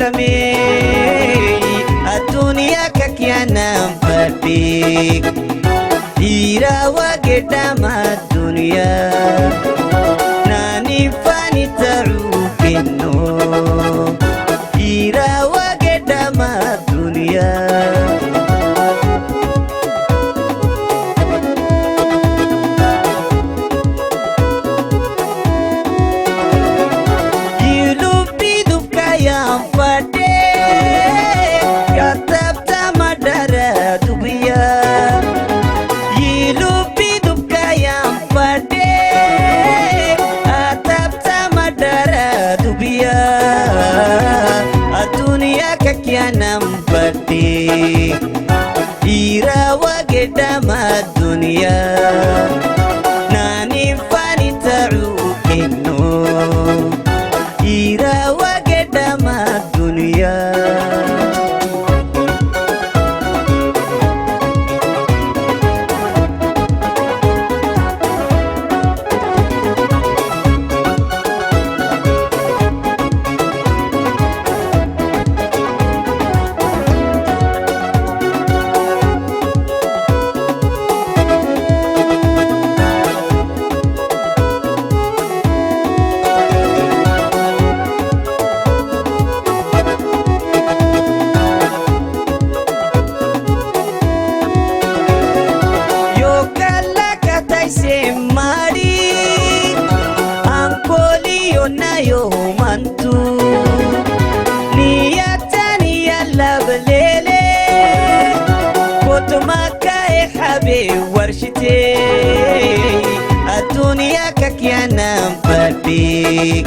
sameey adduunyaa kakyanaan fadhiik dhiiraa waaqedhama addunyaa naaniin faani ta'uu kennu dhiiraa waaqedhama addunyaa kakyanam bati ira wagedama dunya nani fani ta'u kenno ira wagedama dunya mantu niyatani yalla balele kutmaka habi warshite addunya kakyanam fadik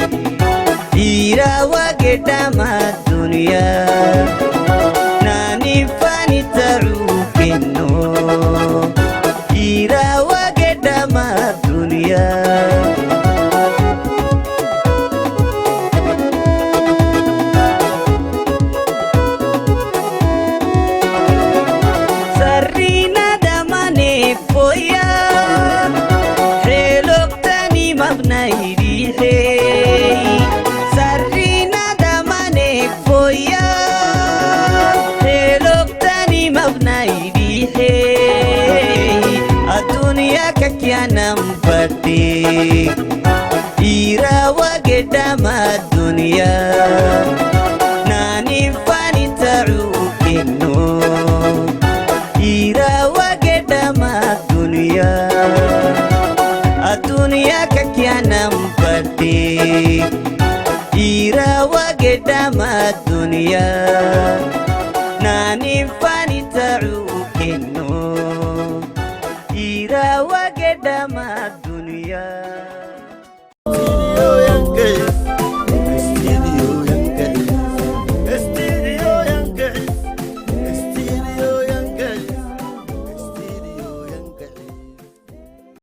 ira wagedama dunya nani fani ta'u kenno ira wagedama dunya sarina damane foya heloktani mabnaidihe addunya kakyanam fadhiik ira wagedama dunya nani fani ta'u kenno ira wagedama dunya addunya kakyanam fadhiik ira wagedama dunya nani fani ta'u kenno